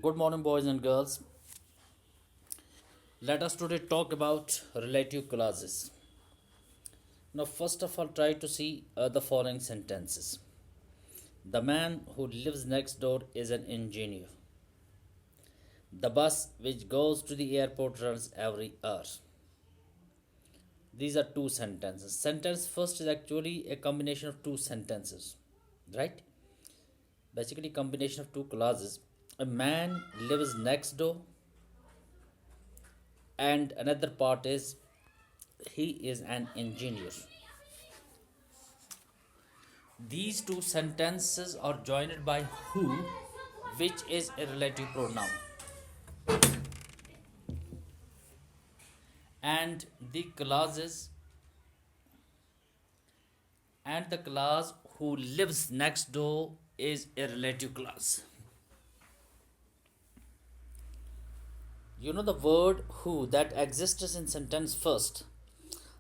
Good morning, boys and girls. Let us today talk about relative clauses. Now, first of all, try to see the following sentences. The man who lives next door is an engineer. The bus which goes to the airport runs every hour. These are two sentences. Sentence first is actually a combination of two sentences, right? Basically, combination of two clauses. A man lives next door, and another part is he is an engineer. These two sentences are joined by who, which is a relative pronoun, and the clause who lives next door is a relative clause. You know the word who that exists in sentence first.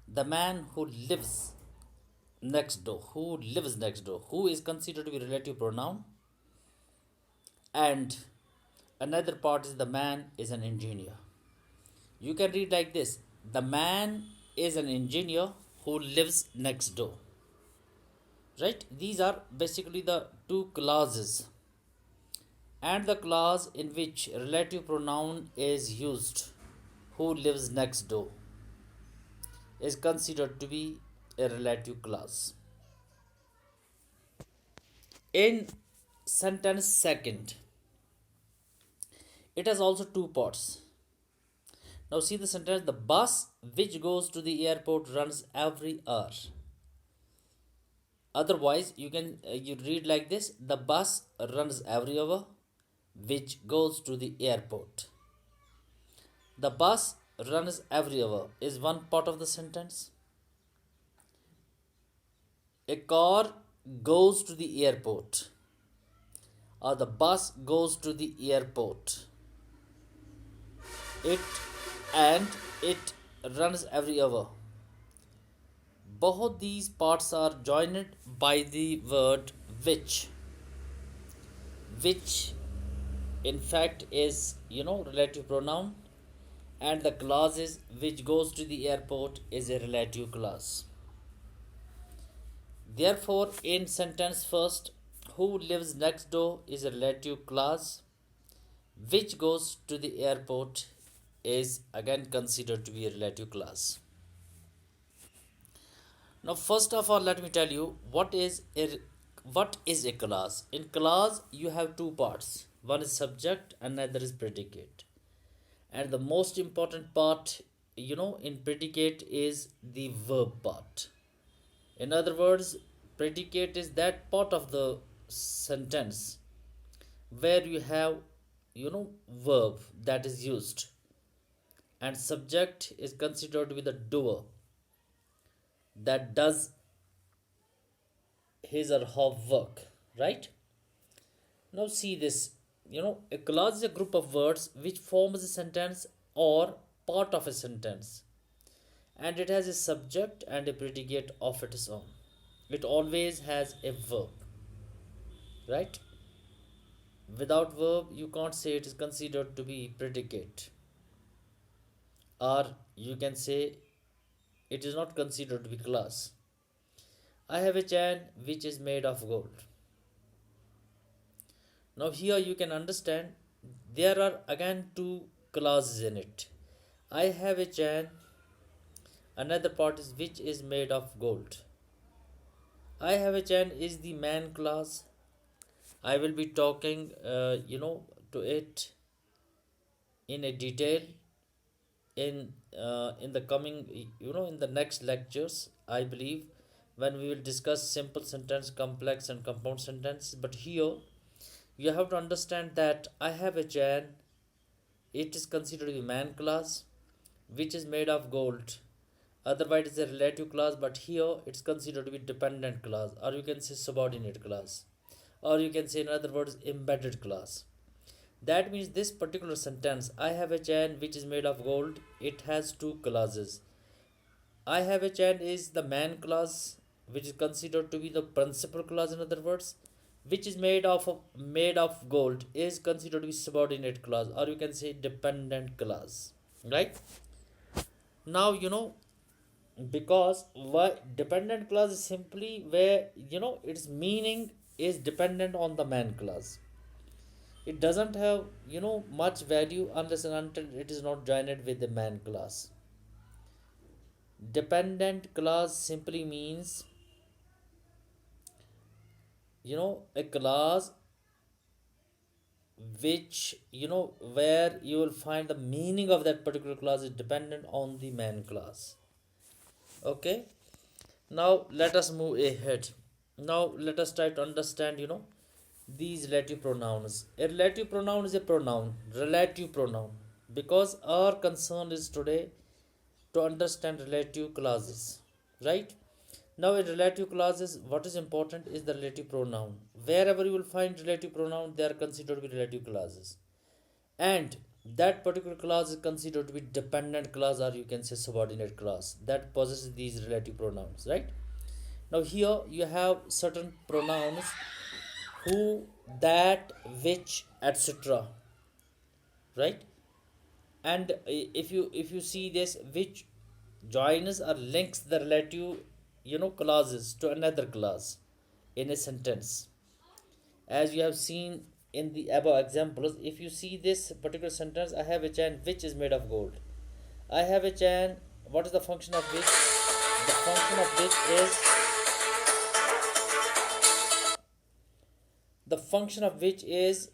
The man who lives next door. Who lives next door? Who is considered to be relative pronoun, and another part is the man is an engineer. You can read like this: the man is an engineer who lives next door. Right? These are basically the two clauses. And the clause in which relative pronoun is used, who lives next door, is considered to be a relative clause. In sentence second, it has also two parts. Now see the sentence: the bus which goes to the airport runs every hour. Otherwise, you read like this: the bus runs every hour, which goes to the airport. The bus runs every hour is one part of the sentence. A car goes to the airport, or the bus goes to the airport. It runs every hour. Both these parts are joined by the word which in fact is relative pronoun, and the clause is which goes to the airport is a relative clause. Therefore, in sentence first, who lives next door is a relative clause, which goes to the airport is again considered to be a relative clause. Now, first of all, let me tell you what is a clause. In clause, you have two parts. One is subject, another is predicate. And the most important part, in predicate is the verb part. In other words, predicate is that part of the sentence where you have, verb that is used, and subject is considered to be the doer that does his or her work, right? Now see this, a clause is a group of words which forms a sentence or part of a sentence, and it has a subject and a predicate of its own. It always has a verb, right? Without verb, you can't say it is considered to be predicate, or you can say it is not considered to be clause. I have a chain which is made of gold. Now, here you can understand there are again two clauses in it. I have a chain, another part is which is made of gold. I have a chain is the man clause. I will be talking, to it in a detail in the coming, in the next lectures, I believe, when we will discuss simple sentence, complex and compound sentence. But here you have to understand that I have a chain, it is considered to be man clause, which is made of gold. Otherwise it's a relative clause, but here it's considered to be dependent clause, or you can say subordinate clause, or you can say in other words embedded clause. That means this particular sentence, I have a chain which is made of gold, it has two clauses. I have a chain is the man clause, which is considered to be the principal clause, in other words, which is made of gold is considered to be subordinate clause, or you can say dependent clause, right? Now because why dependent clause is simply where its meaning is dependent on the main clause. It doesn't have much value unless and until it is not joined with the main clause. Dependent clause simply means a clause which where you will find the meaning of that particular clause is dependent on the main clause. Okay, now let us move ahead. Now let us try to understand these relative pronouns. A relative pronoun is a pronoun, relative pronoun, because our concern is today to understand relative clauses, right? Now in relative clauses, what is important is the relative pronoun. Wherever you will find relative pronoun, they are considered to be relative clauses, and that particular clause is considered to be dependent clause, or you can say subordinate clause, that possesses these relative pronouns, right? Now here you have certain pronouns: who, that, which, etc., right? And if you see this, which joins or links the relative clauses to another clause in a sentence, as you have seen in the above examples. If you see this particular sentence, I have a chain which is made of gold. I have a chain. What is the function of which? The function of which is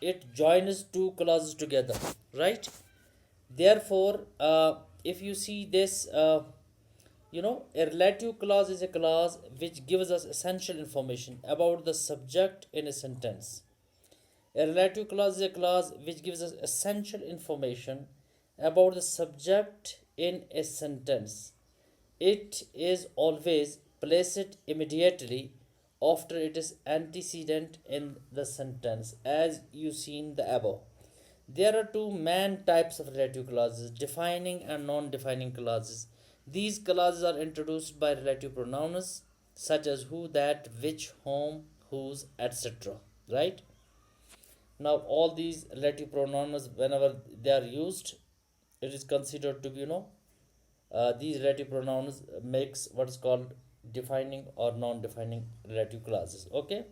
it joins two clauses together, right? Therefore, if you see this, a relative clause is a clause which gives us essential information about the subject in a sentence. A relative clause is a clause which gives us essential information about the subject in a sentence. It is always placed immediately after it is antecedent in the sentence, as you seen the above. There are two main types of relative clauses: defining and non-defining clauses. These clauses are introduced by relative pronouns such as who, that, which, whom, whose, etc. Right? Now, all these relative pronouns, whenever they are used, it is considered to be these relative pronouns makes what is called defining or non-defining relative clauses. Okay.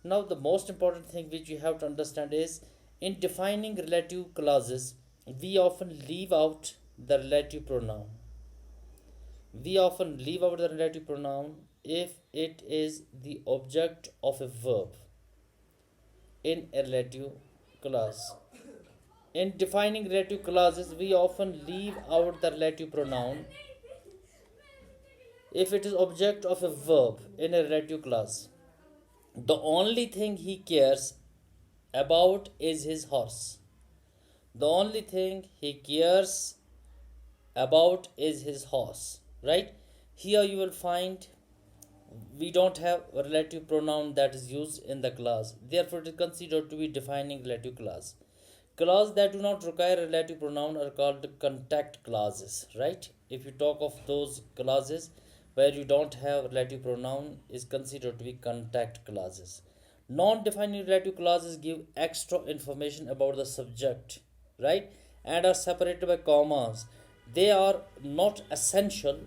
Now, the most important thing which you have to understand is, in defining relative clauses, we often leave out the relative pronoun. We often leave out the relative pronoun if it is the object of a verb in a relative clause. In defining relative clauses, we often leave out the relative pronoun if it is object of a verb in a relative clause. The only thing he cares about is his horse. The only thing he cares about is his horse, right? Here you will find we don't have a relative pronoun that is used in the clause. Therefore, it is considered to be defining relative clause. Clauses that do not require a relative pronoun are called contact clauses, right? If you talk of those clauses where you don't have relative pronoun, is considered to be contact clauses. Non-defining relative clauses give extra information about the subject, right? And are separated by commas. They are not essential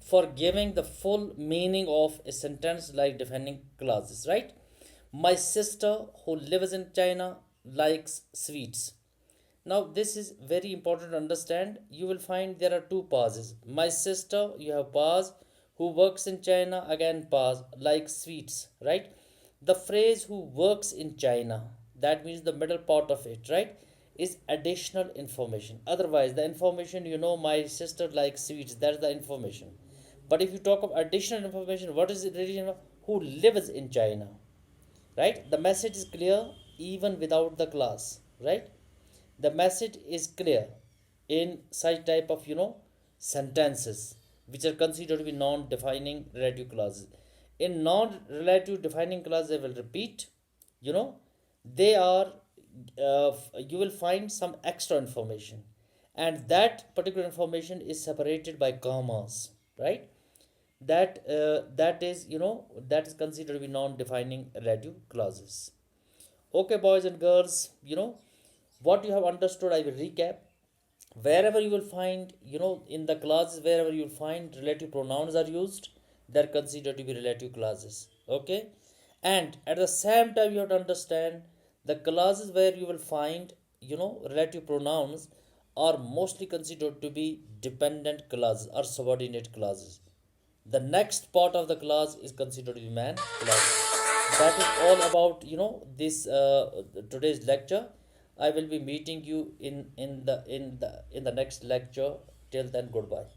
for giving the full meaning of a sentence like defining clauses, right? My sister who lives in China likes sweets. Now, this is very important to understand. You will find there are two pauses. My sister, you have pause, who works in China, again pause, likes sweets, right? The phrase who works in China, that means the middle part of it, right, is additional information. Otherwise, the information, my sister likes sweets, that's the information. But if you talk of additional information, what is it really? Who lives in China, right? The message is clear even without the class, right? The message is clear in such type of sentences which are considered to be non-defining relative clauses. In non-relative defining clauses, I will repeat, they are you will find some extra information, and that particular information is separated by commas, right? that is, that is considered to be non-defining relative clauses. Okay, boys and girls, what you have understood, I will recap. Wherever you will find, in the clauses, wherever you will find relative pronouns are used, they're considered to be relative clauses. Okay, and at the same time, you have to understand the clauses where you will find, relative pronouns are mostly considered to be dependent clauses or subordinate clauses. The next part of the clause is considered to be main clause. That is all about, this today's lecture. I will be meeting you in the next lecture. Till then, goodbye.